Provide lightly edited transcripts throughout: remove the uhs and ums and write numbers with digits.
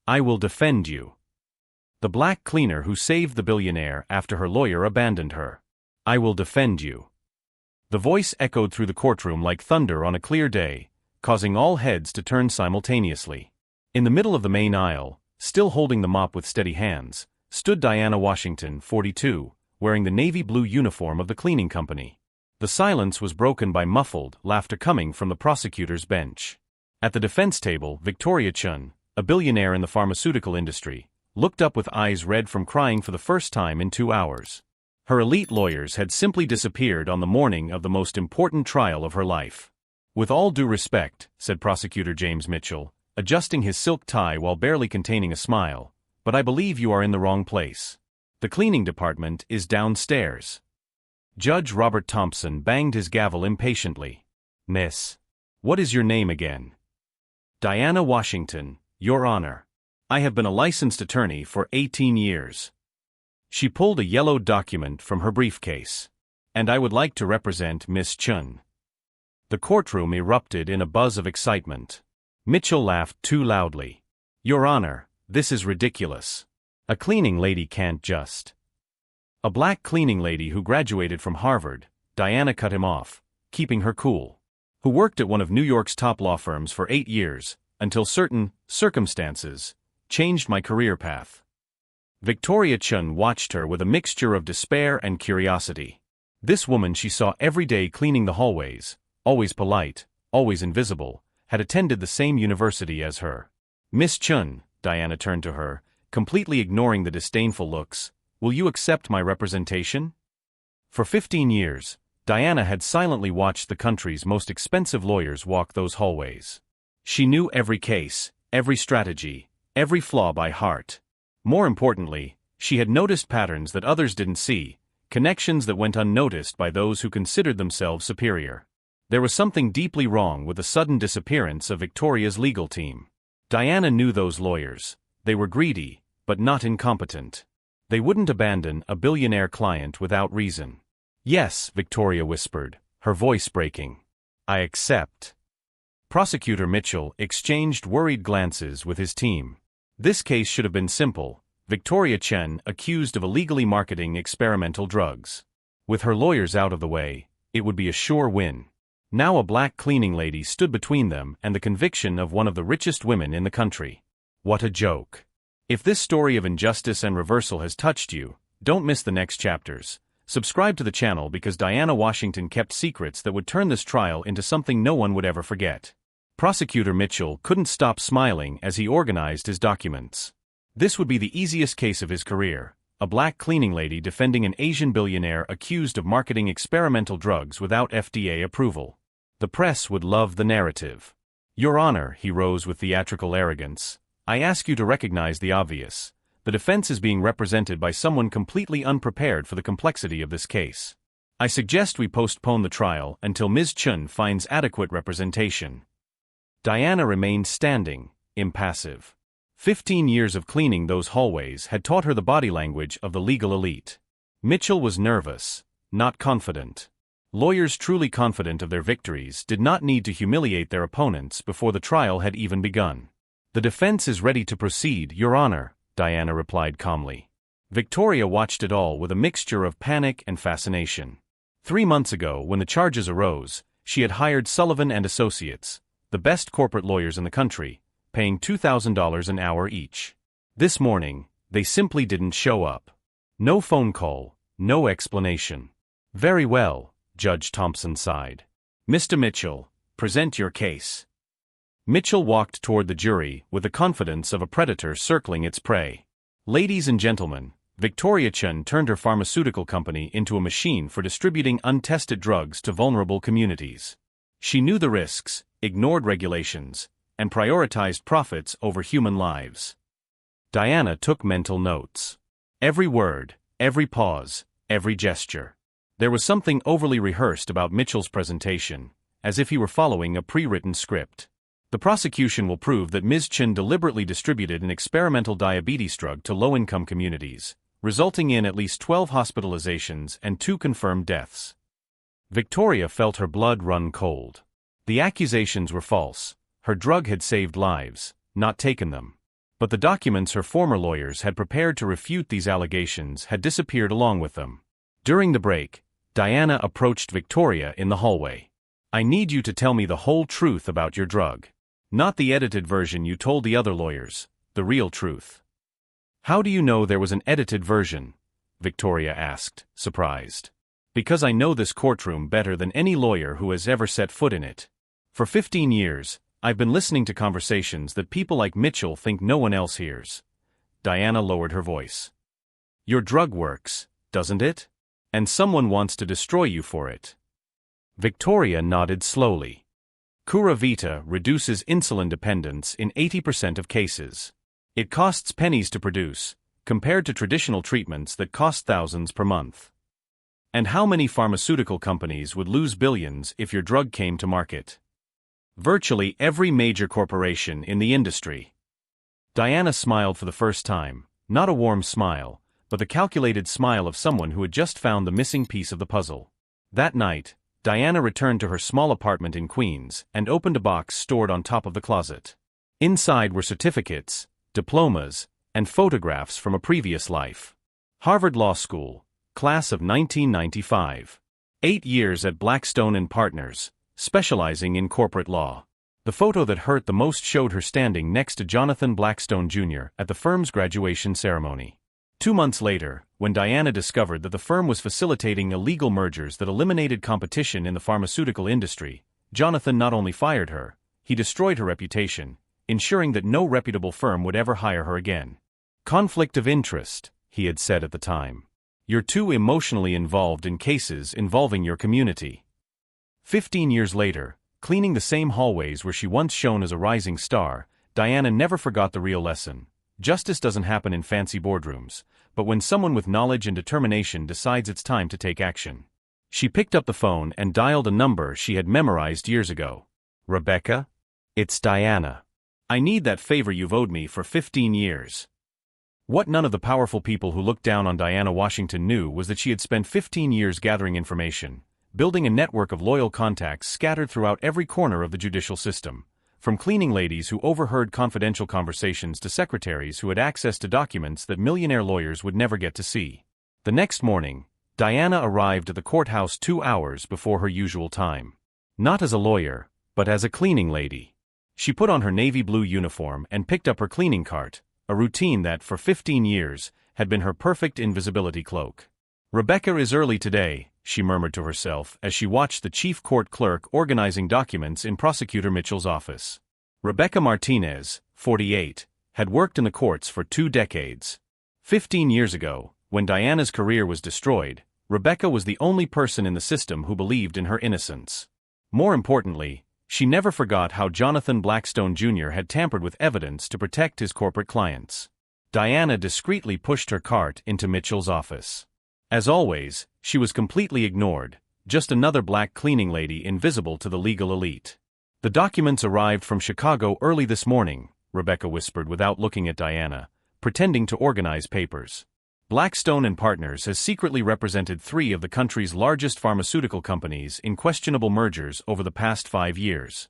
I will defend you. The black cleaner who saved the billionaire after her lawyer abandoned her. I will defend you. The voice echoed through the courtroom like thunder on a clear day, causing all heads to turn simultaneously. In the middle of the main aisle, still holding the mop with steady hands, stood Diana Washington, 42, wearing the navy blue uniform of the cleaning company. The silence was broken by muffled laughter coming from the prosecutor's bench. At the defense table, Victoria Chun, a billionaire in the pharmaceutical industry, looked up with eyes red from crying for the first time in 2 hours. Her elite lawyers had simply disappeared on the morning of the most important trial of her life. With all due respect, said Prosecutor James Mitchell, adjusting his silk tie while barely containing a smile, but I believe you are in the wrong place. The cleaning department is downstairs. Judge Robert Thompson banged his gavel impatiently. Miss, what is your name again? Diana Washington, Your Honor. I have been a licensed attorney for 18 years. She pulled a yellowed document from her briefcase. And I would like to represent Miss Chun. The courtroom erupted in a buzz of excitement. Mitchell laughed too loudly. Your Honor, this is ridiculous. A cleaning lady can't just. A black cleaning lady who graduated from Harvard, Diana cut him off, keeping her cool. Who worked at one of New York's top law firms for 8 years, until certain circumstances changed my career path. Victoria Chun watched her with a mixture of despair and curiosity. This woman she saw every day cleaning the hallways, always polite, always invisible, had attended the same university as her. Miss Chun, Diana turned to her, completely ignoring the disdainful looks, will you accept my representation? For 15 years, Diana had silently watched the country's most expensive lawyers walk those hallways. She knew every case, every strategy, every flaw by heart. More importantly, she had noticed patterns that others didn't see, connections that went unnoticed by those who considered themselves superior. There was something deeply wrong with the sudden disappearance of Victoria's legal team. Diana knew those lawyers. They were greedy, but not incompetent. They wouldn't abandon a billionaire client without reason. Yes, Victoria whispered, her voice breaking. I accept. Prosecutor Mitchell exchanged worried glances with his team. This case should have been simple. Victoria Chen accused of illegally marketing experimental drugs. With her lawyers out of the way, it would be a sure win. Now a black cleaning lady stood between them and the conviction of one of the richest women in the country. What a joke. If this story of injustice and reversal has touched you, don't miss the next chapters. Subscribe to the channel because Diana Washington kept secrets that would turn this trial into something no one would ever forget. Prosecutor Mitchell couldn't stop smiling as he organized his documents. This would be the easiest case of his career, a black cleaning lady defending an Asian billionaire accused of marketing experimental drugs without FDA approval. The press would love the narrative. Your Honor, he rose with theatrical arrogance, I ask you to recognize the obvious. The defense is being represented by someone completely unprepared for the complexity of this case. I suggest we postpone the trial until Ms. Chun finds adequate representation. Diana remained standing, impassive. 15 years of cleaning those hallways had taught her the body language of the legal elite. Mitchell was nervous, not confident. Lawyers truly confident of their victories did not need to humiliate their opponents before the trial had even begun. The defense is ready to proceed, Your Honor, Diana replied calmly. Victoria watched it all with a mixture of panic and fascination. 3 months ago, when the charges arose, she had hired Sullivan and Associates, the best corporate lawyers in the country, paying $2,000 an hour each. This morning, they simply didn't show up. No phone call, no explanation. Very well, Judge Thompson sighed. Mr. Mitchell, present your case. Mitchell walked toward the jury with the confidence of a predator circling its prey. Ladies and gentlemen, Victoria Chun turned her pharmaceutical company into a machine for distributing untested drugs to vulnerable communities. She knew the risks, ignored regulations, and prioritized profits over human lives. Diana took mental notes. Every word, every pause, every gesture. There was something overly rehearsed about Mitchell's presentation, as if he were following a pre-written script. The prosecution will prove that Ms. Chun deliberately distributed an experimental diabetes drug to low-income communities, resulting in at least 12 hospitalizations and 2 confirmed deaths. Victoria felt her blood run cold. The accusations were false. Her drug had saved lives, not taken them. But the documents her former lawyers had prepared to refute these allegations had disappeared along with them. During the break, Diana approached Victoria in the hallway. "I need you to tell me the whole truth about your drug. Not the edited version you told the other lawyers, the real truth." "How do you know there was an edited version?" Victoria asked, surprised. "Because I know this courtroom better than any lawyer who has ever set foot in it. For 15 years, I've been listening to conversations that people like Mitchell think no one else hears." Diana lowered her voice. "Your drug works, doesn't it? And someone wants to destroy you for it." Victoria nodded slowly. "Cura Vita reduces insulin dependence in 80% of cases. It costs pennies to produce, compared to traditional treatments that cost thousands per month. And how many pharmaceutical companies would lose billions if your drug came to market? Virtually every major corporation in the industry." Diana smiled for the first time, not a warm smile, but the calculated smile of someone who had just found the missing piece of the puzzle. That night, Diana returned to her small apartment in Queens and opened a box stored on top of the closet. Inside were certificates, diplomas, and photographs from a previous life. Harvard Law School, class of 1995. 8 years at Blackstone and Partners, specializing in corporate law. The photo that hurt the most showed her standing next to Jonathan Blackstone Jr. at the firm's graduation ceremony. 2 months later, when Diana discovered that the firm was facilitating illegal mergers that eliminated competition in the pharmaceutical industry, Jonathan not only fired her, he destroyed her reputation, ensuring that no reputable firm would ever hire her again. "Conflict of interest," he had said at the time. "You're too emotionally involved in cases involving your community." 15 years later, cleaning the same hallways where she once shone as a rising star, Diana never forgot the real lesson. Justice doesn't happen in fancy boardrooms, but when someone with knowledge and determination decides it's time to take action. She picked up the phone and dialed a number she had memorized years ago. "Rebecca? It's Diana. I need that favor you've owed me for 15 years. What none of the powerful people who looked down on Diana Washington knew was that she had spent 15 years gathering information, building a network of loyal contacts scattered throughout every corner of the judicial system, from cleaning ladies who overheard confidential conversations to secretaries who had access to documents that millionaire lawyers would never get to see. The next morning, Diana arrived at the courthouse 2 hours before her usual time. Not as a lawyer, but as a cleaning lady. She put on her navy blue uniform and picked up her cleaning cart, a routine that, for 15 years, had been her perfect invisibility cloak. "Rebecca is early today," she murmured to herself as she watched the chief court clerk organizing documents in Prosecutor Mitchell's office. Rebecca Martinez, 48, had worked in the courts for 2 decades. 15 years ago, when Diana's career was destroyed, Rebecca was the only person in the system who believed in her innocence. More importantly, she never forgot how Jonathan Blackstone Jr. had tampered with evidence to protect his corporate clients. Diana discreetly pushed her cart into Mitchell's office. As always, she was completely ignored, just another black cleaning lady invisible to the legal elite. "The documents arrived from Chicago early this morning," Rebecca whispered without looking at Diana, pretending to organize papers. "Blackstone and Partners has secretly represented 3 of the country's largest pharmaceutical companies in questionable mergers over the past 5 years.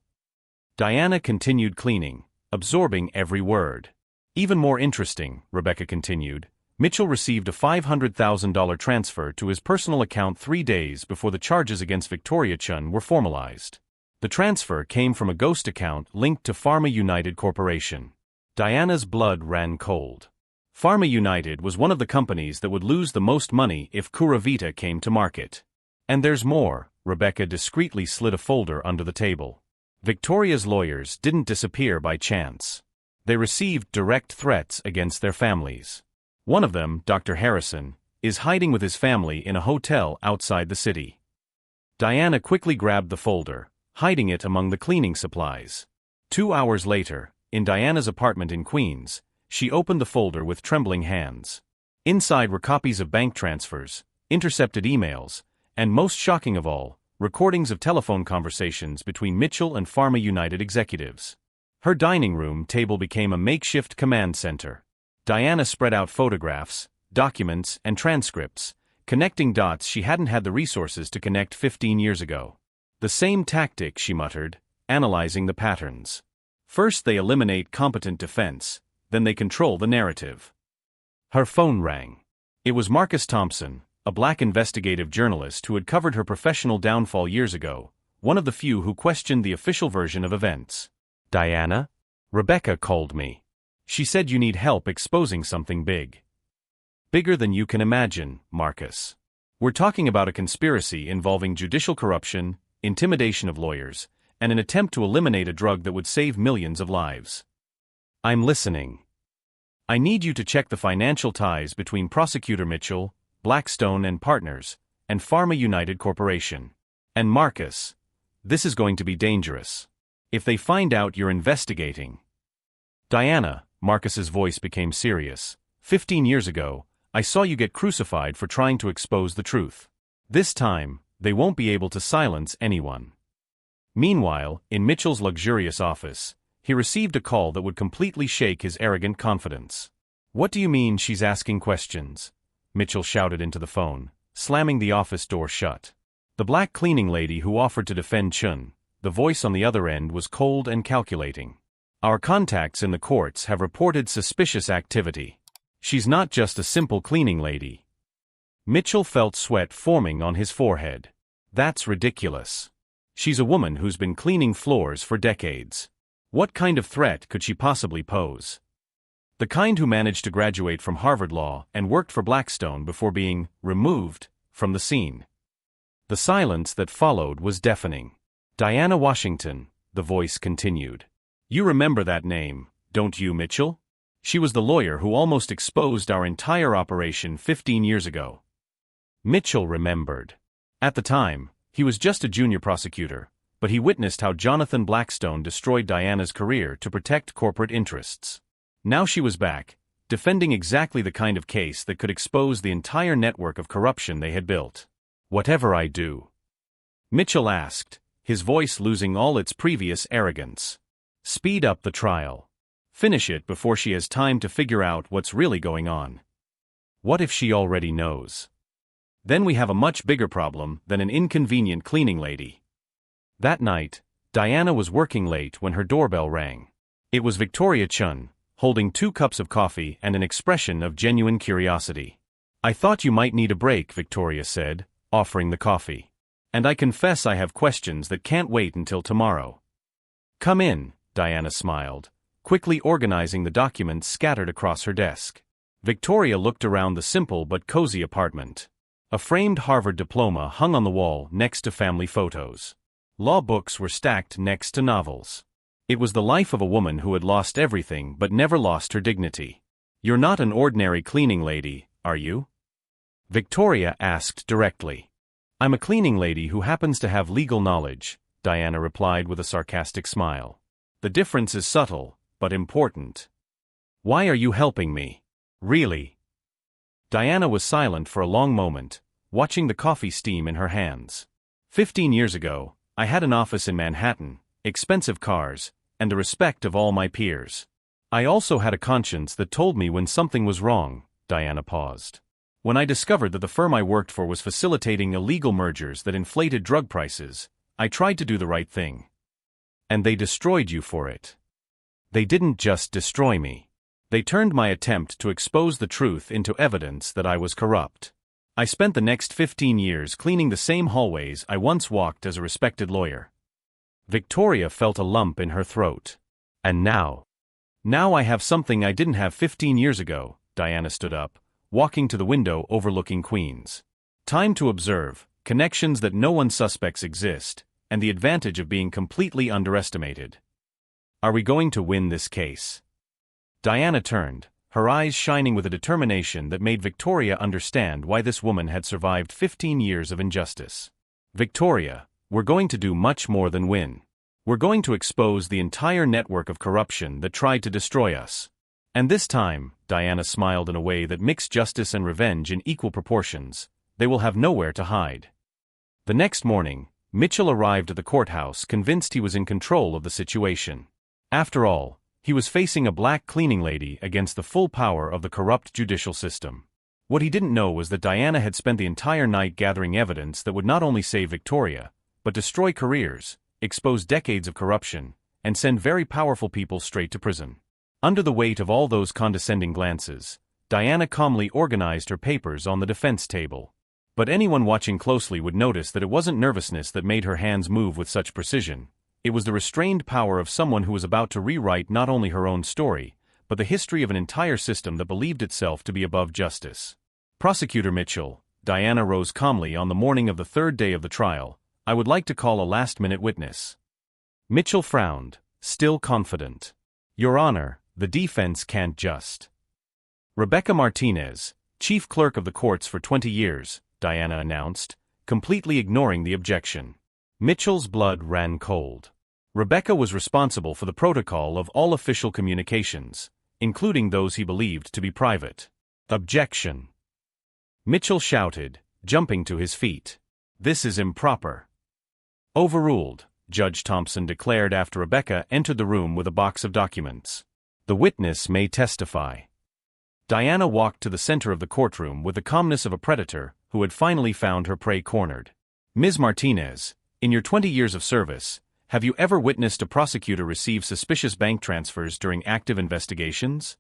Diana continued cleaning, absorbing every word. "Even more interesting," Rebecca continued, "Mitchell received a $500,000 transfer to his personal account 3 days before the charges against Victoria Chun were formalized. The transfer came from a ghost account linked to Pharma United Corporation." Diana's blood ran cold. Pharma United was one of the companies that would lose the most money if Cura Vita came to market. "And there's more," Rebecca discreetly slid a folder under the table. "Victoria's lawyers didn't disappear by chance. They received direct threats against their families. One of them, Dr. Harrison, is hiding with his family in a hotel outside the city." Diana quickly grabbed the folder, hiding it among the cleaning supplies. 2 hours later, in Diana's apartment in Queens, she opened the folder with trembling hands. Inside were copies of bank transfers, intercepted emails, and most shocking of all, recordings of telephone conversations between Mitchell and Pharma United executives. Her dining room table became a makeshift command center. Diana spread out photographs, documents, and transcripts, connecting dots she hadn't had the resources to connect 15 years ago. "The same tactic," she muttered, analyzing the patterns. "First they eliminate competent defense, then they control the narrative. Her phone rang. It was Marcus Thompson, a black investigative journalist who had covered her professional downfall years ago, one of the few who questioned the official version of events. "Diana? Rebecca called me. She said you need help exposing something big. Bigger than you can imagine, Marcus. We're talking about a conspiracy involving judicial corruption, intimidation of lawyers, and an attempt to eliminate a drug that would save millions of lives." "I'm listening." "I need you to check the financial ties between Prosecutor Mitchell, Blackstone and Partners, and Pharma United Corporation. And Marcus, this is going to be dangerous. If they find out you're investigating..." "Diana," Marcus's voice became serious, "15 years ago, I saw you get crucified for trying to expose the truth. This time, they won't be able to silence anyone." Meanwhile, in Mitchell's luxurious office, he received a call that would completely shake his arrogant confidence. "What do you mean she's asking questions?" Mitchell shouted into the phone, slamming the office door shut. The black cleaning lady who offered to defend Chun, the voice on the other end was cold and calculating. "Our contacts in the courts have reported suspicious activity. She's not just a simple cleaning lady." Mitchell felt sweat forming on his forehead. "That's ridiculous. She's a woman who's been cleaning floors for decades. What kind of threat could she possibly pose? The kind who managed to graduate from Harvard Law and worked for Blackstone before being removed from the scene." The silence that followed was deafening. "Diana Washington," the voice continued. "You remember that name, don't you, Mitchell? She was the lawyer who almost exposed our entire operation 15 years ago." Mitchell remembered. At the time, he was just a junior prosecutor, but he witnessed how Jonathan Blackstone destroyed Diana's career to protect corporate interests. Now she was back, defending exactly the kind of case that could expose the entire network of corruption they had built. "Whatever I do?" Mitchell asked, his voice losing all its previous arrogance. "Speed up the trial. Finish it before she has time to figure out what's really going on." "What if she already knows? Then we have a much bigger problem than an inconvenient cleaning lady." That night, Diana was working late when her doorbell rang. It was Victoria Chun, holding 2 cups of coffee and an expression of genuine curiosity. "I thought you might need a break," Victoria said, offering the coffee. "And I confess I have questions that can't wait until tomorrow." "Come in," Diana smiled, quickly organizing the documents scattered across her desk. Victoria looked around the simple but cozy apartment. A framed Harvard diploma hung on the wall next to family photos. Law books were stacked next to novels. It was the life of a woman who had lost everything but never lost her dignity. "You're not an ordinary cleaning lady, are you?" Victoria asked directly. "I'm a cleaning lady who happens to have legal knowledge," Diana replied with a sarcastic smile. "The difference is subtle, but important." "Why are you helping me? Really?" Diana was silent for a long moment, watching the coffee steam in her hands. 15 years ago, I had an office in Manhattan, expensive cars, and the respect of all my peers. I also had a conscience that told me when something was wrong." Diana paused. "When I discovered that the firm I worked for was facilitating illegal mergers that inflated drug prices, I tried to do the right thing." "And they destroyed you for it." "They didn't just destroy me. They turned my attempt to expose the truth into evidence that I was corrupt. I spent the next 15 years cleaning the same hallways I once walked as a respected lawyer." Victoria felt a lump in her throat. "And now?" "Now I have something I didn't have 15 years ago." Diana stood up, walking to the window overlooking Queens. "Time to observe, connections that no one suspects exist, and the advantage of being completely underestimated. Are we going to win this case?" Diana turned, her eyes shining with a determination that made Victoria understand why this woman had survived 15 years of injustice. "Victoria, we're going to do much more than win. We're going to expose the entire network of corruption that tried to destroy us. And this time," Diana smiled in a way that mixed justice and revenge in equal proportions, "they will have nowhere to hide." The next morning, Mitchell arrived at the courthouse convinced he was in control of the situation. After all, he was facing a black cleaning lady against the full power of the corrupt judicial system. What he didn't know was that Diana had spent the entire night gathering evidence that would not only save Victoria, but destroy careers, expose decades of corruption, and send very powerful people straight to prison. Under the weight of all those condescending glances, Diana calmly organized her papers on the defense table. But anyone watching closely would notice that it wasn't nervousness that made her hands move with such precision. It was the restrained power of someone who was about to rewrite not only her own story, but the history of an entire system that believed itself to be above justice. Prosecutor Mitchell, Diana rose calmly on the morning of the third day of the trial. I would like to call a last-minute witness. Mitchell frowned, still confident. Your Honor, the defense can't just. Rebecca Martinez, chief clerk of the courts for 20 years, Diana announced, completely ignoring the objection. Mitchell's blood ran cold. Rebecca was responsible for the protocol of all official communications, including those he believed to be private. Objection! Mitchell shouted, jumping to his feet. This is improper. Overruled, Judge Thompson declared after Rebecca entered the room with a box of documents. The witness may testify. Diana walked to the center of the courtroom with the calmness of a predator who had finally found her prey cornered. Ms. Martinez, in your 20 years of service, have you ever witnessed a prosecutor receive suspicious bank transfers during active investigations?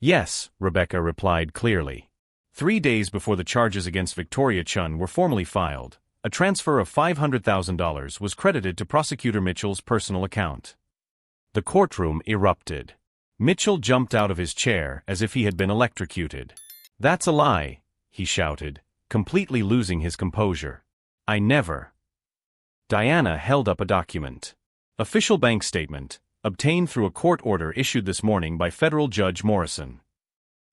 Yes, Rebecca replied clearly. 3 days before the charges against Victoria Chun were formally filed, a transfer of $500,000 was credited to Prosecutor Mitchell's personal account. The courtroom erupted. Mitchell jumped out of his chair as if he had been electrocuted. That's a lie, he shouted, completely losing his composure. I never. Diana held up a document. Official bank statement, obtained through a court order issued this morning by Federal Judge Morrison.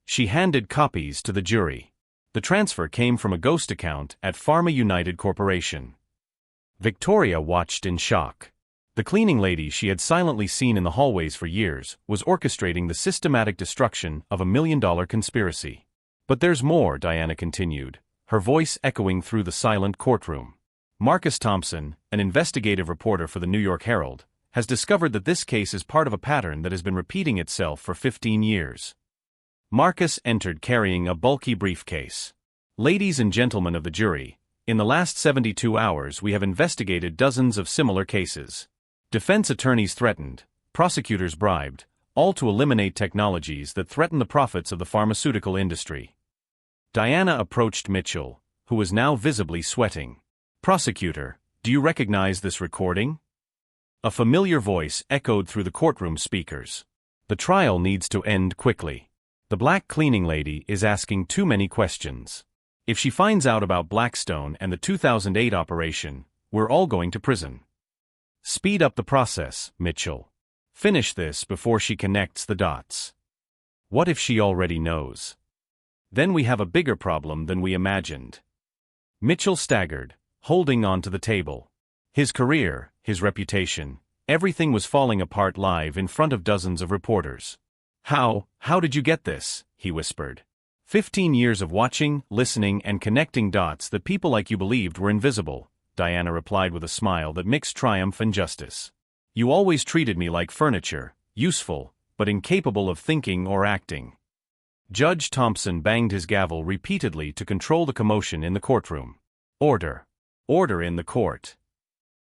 She handed copies to the jury. The transfer came from a ghost account at Pharma United Corporation. Victoria watched in shock. The cleaning lady she had silently seen in the hallways for years was orchestrating the systematic destruction of $1 million conspiracy. But there's more, Diana continued, her voice echoing through the silent courtroom. Marcus Thompson, an investigative reporter for the New York Herald, has discovered that this case is part of a pattern that has been repeating itself for 15 years. Marcus entered carrying a bulky briefcase. Ladies and gentlemen of the jury, in the last 72 hours we have investigated dozens of similar cases. Defense attorneys threatened, prosecutors bribed, all to eliminate technologies that threaten the profits of the pharmaceutical industry. Diana approached Mitchell, who was now visibly sweating. Prosecutor, do you recognize this recording? A familiar voice echoed through the courtroom speakers. The trial needs to end quickly. The black cleaning lady is asking too many questions. If she finds out about Blackstone and the 2008 operation, we're all going to prison. Speed up the process, Mitchell. Finish this before she connects the dots. What if she already knows? Then we have a bigger problem than we imagined. Mitchell staggered, holding on to the table. His career, his reputation, everything was falling apart live in front of dozens of reporters. How did you get this? He whispered. 15 years of watching, listening, and connecting dots that people like you believed were invisible, Diana replied with a smile that mixed triumph and justice. You always treated me like furniture, useful, but incapable of thinking or acting. Judge Thompson banged his gavel repeatedly to control the commotion in the courtroom. Order. Order in the court.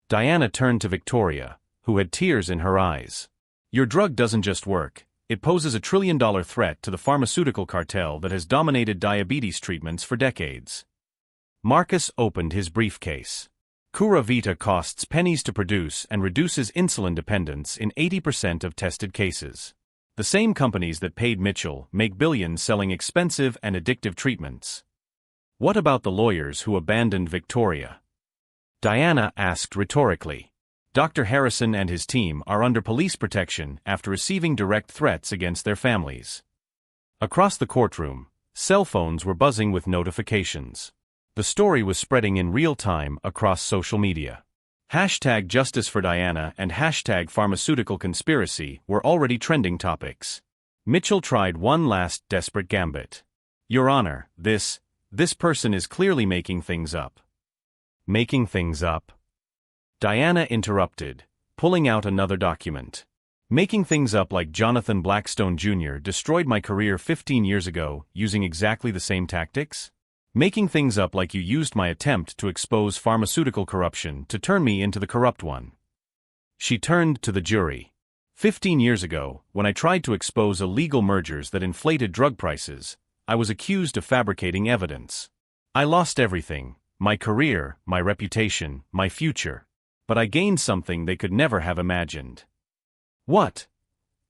Diana turned to Victoria, who had tears in her eyes. Your drug doesn't just work, it poses a $1 trillion threat to the pharmaceutical cartel that has dominated diabetes treatments for decades. Marcus opened his briefcase. Cura Vita costs pennies to produce and reduces insulin dependence in 80% of tested cases. The same companies that paid Mitchell make billions selling expensive and addictive treatments. What about the lawyers who abandoned Victoria? Diana asked rhetorically. Dr. Harrison and his team are under police protection after receiving direct threats against their families. Across the courtroom, cell phones were buzzing with notifications. The story was spreading in real time across social media. #JusticeForDiana and #PharmaceuticalConspiracy were already trending topics. Mitchell tried one last desperate gambit. Your Honor, this person is clearly making things up. Making things up? Diana interrupted, pulling out another document. Making things up like Jonathan Blackstone Jr. destroyed my career 15 years ago using exactly the same tactics? Making things up like you used my attempt to expose pharmaceutical corruption to turn me into the corrupt one. She turned to the jury. 15 years ago, when I tried to expose illegal mergers that inflated drug prices, I was accused of fabricating evidence. I lost everything, my career, my reputation, my future. But I gained something they could never have imagined. What?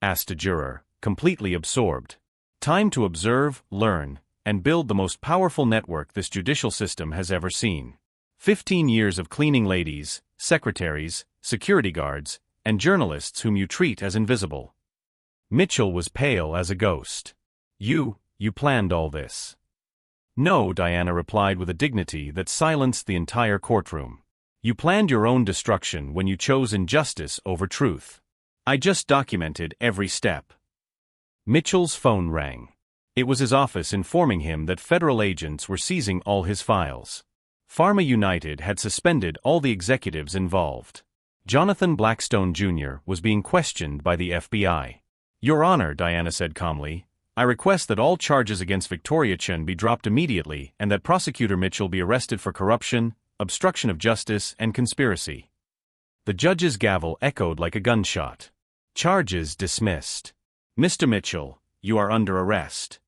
Asked a juror, completely absorbed. Time to observe, learn, and build the most powerful network this judicial system has ever seen. 15 years of cleaning ladies, secretaries, security guards, and journalists whom you treat as invisible. Mitchell was pale as a ghost. You planned all this. No, Diana replied with a dignity that silenced the entire courtroom. You planned your own destruction when you chose injustice over truth. I just documented every step. Mitchell's phone rang. It was his office informing him that federal agents were seizing all his files. Pharma United had suspended all the executives involved. Jonathan Blackstone Jr. was being questioned by the FBI. Your Honor, Diana said calmly, I request that all charges against Victoria Chen be dropped immediately and that Prosecutor Mitchell be arrested for corruption, obstruction of justice, and conspiracy. The judge's gavel echoed like a gunshot. Charges dismissed. Mr. Mitchell, you are under arrest.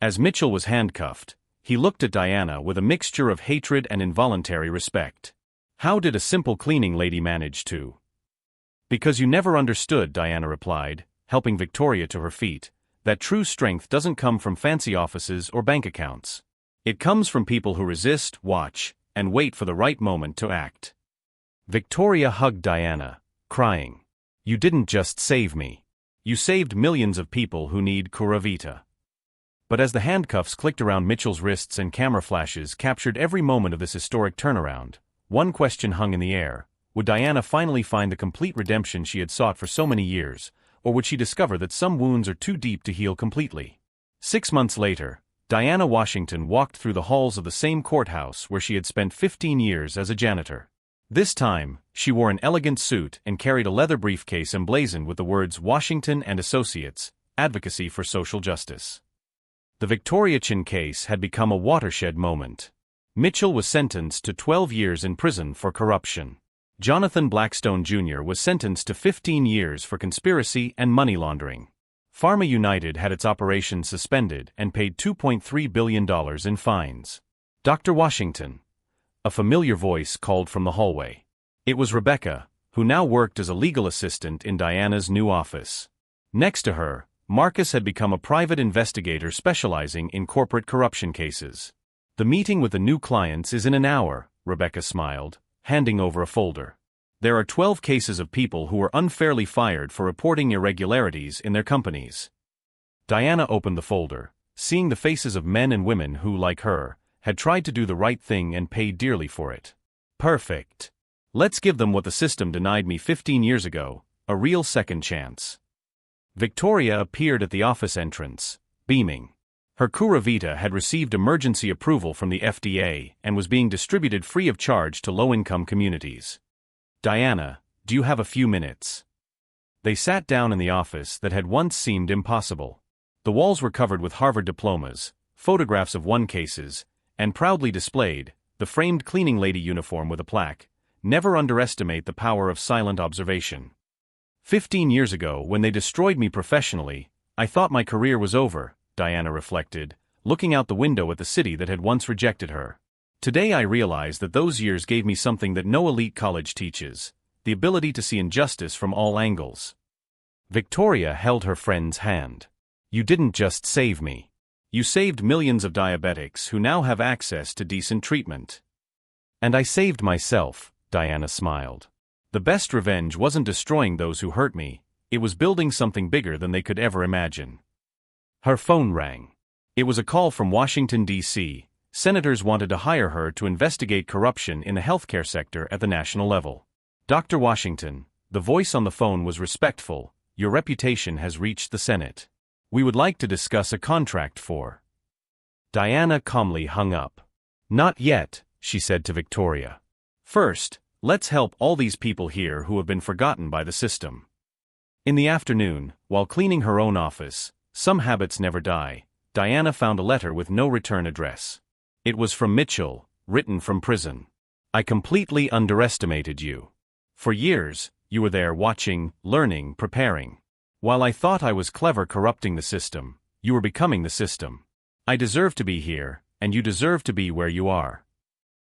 As Mitchell was handcuffed, he looked at Diana with a mixture of hatred and involuntary respect. How did a simple cleaning lady manage to? Because you never understood, Diana replied, helping Victoria to her feet, that true strength doesn't come from fancy offices or bank accounts. It comes from people who resist, watch, and wait for the right moment to act. Victoria hugged Diana, crying, You didn't just save me. You saved millions of people who need Cura Vita. But as the handcuffs clicked around Mitchell's wrists and camera flashes captured every moment of this historic turnaround, one question hung in the air. Would Diana finally find the complete redemption she had sought for so many years, or would she discover that some wounds are too deep to heal completely? 6 months later, Diana Washington walked through the halls of the same courthouse where she had spent 15 years as a janitor. This time, she wore an elegant suit and carried a leather briefcase emblazoned with the words Washington and Associates, Advocacy for Social Justice. The Victoria Chen case had become a watershed moment. Mitchell was sentenced to 12 years in prison for corruption. Jonathan Blackstone Jr. was sentenced to 15 years for conspiracy and money laundering. Pharma United had its operations suspended and paid $2.3 billion in fines. Dr. Washington. A familiar voice called from the hallway. It was Rebecca, who now worked as a legal assistant in Diana's new office. Next to her, Marcus had become a private investigator specializing in corporate corruption cases. The meeting with the new clients is in an hour, Rebecca smiled, handing over a folder. There are 12 cases of people who were unfairly fired for reporting irregularities in their companies. Diana opened the folder, seeing the faces of men and women who, like her, had tried to do the right thing and paid dearly for it. Perfect. Let's give them what the system denied me 15 years ago, a real second chance. Victoria appeared at the office entrance, beaming. Her Cura Vita had received emergency approval from the FDA and was being distributed free of charge to low-income communities. Diana, do you have a few minutes? They sat down in the office that had once seemed impossible. The walls were covered with Harvard diplomas, photographs of won cases, and proudly displayed, the framed cleaning lady uniform with a plaque, Never underestimate the power of silent observation. 15 years ago, when they destroyed me professionally, I thought my career was over, Diana reflected, looking out the window at the city that had once rejected her. Today I realize that those years gave me something that no elite college teaches, the ability to see injustice from all angles. Victoria held her friend's hand. You didn't just save me. You saved millions of diabetics who now have access to decent treatment. And I saved myself, Diana smiled. The best revenge wasn't destroying those who hurt me, it was building something bigger than they could ever imagine. Her phone rang. It was a call from Washington, D.C. Senators wanted to hire her to investigate corruption in the healthcare sector at the national level. Dr. Washington, the voice on the phone was respectful, your reputation has reached the Senate. We would like to discuss a contract for. Diana calmly hung up. Not yet, she said to Victoria. First, let's help all these people here who have been forgotten by the system. In the afternoon, while cleaning her own office, some habits never die, Diana found a letter with no return address. It was from Mitchell, written from prison. I completely underestimated you. For years, You were there watching, learning, preparing. While I thought I was clever corrupting the system, you were becoming the system. I deserve to be here, and you deserve to be where you are.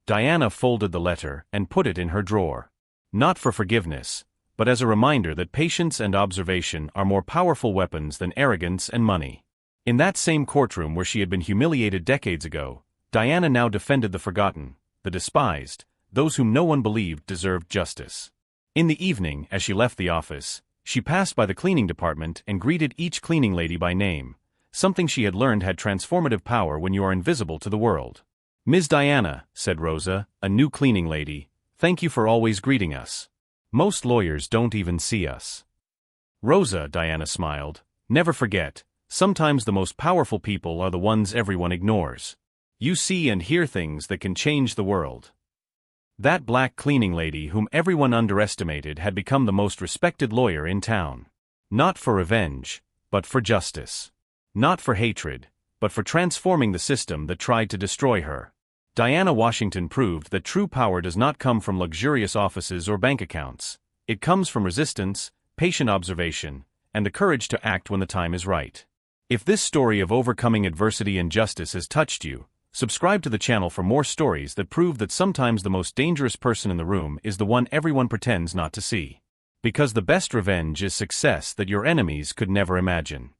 Diana folded the letter and put it in her drawer. Not for forgiveness, but as a reminder that patience and observation are more powerful weapons than arrogance and money. In that same courtroom where she had been humiliated decades ago, Diana now defended the forgotten, the despised, those whom no one believed deserved justice. In the evening, as she left the office, she passed by the cleaning department and greeted each cleaning lady by name, something she had learned had transformative power when you are invisible to the world. "Ms. Diana," said Rosa, a new cleaning lady, "thank you for always greeting us. Most lawyers don't even see us." "Rosa," Diana smiled, "never forget, sometimes the most powerful people are the ones everyone ignores. You see and hear things that can change the world." That black cleaning lady whom everyone underestimated had become the most respected lawyer in town. Not for revenge, but for justice. Not for hatred, but for transforming the system that tried to destroy her. Diana Washington proved that true power does not come from luxurious offices or bank accounts. It comes from resistance, patient observation, and the courage to act when the time is right. If this story of overcoming adversity and justice has touched you, subscribe to the channel for more stories that prove that sometimes the most dangerous person in the room is the one everyone pretends not to see. Because the best revenge is success that your enemies could never imagine.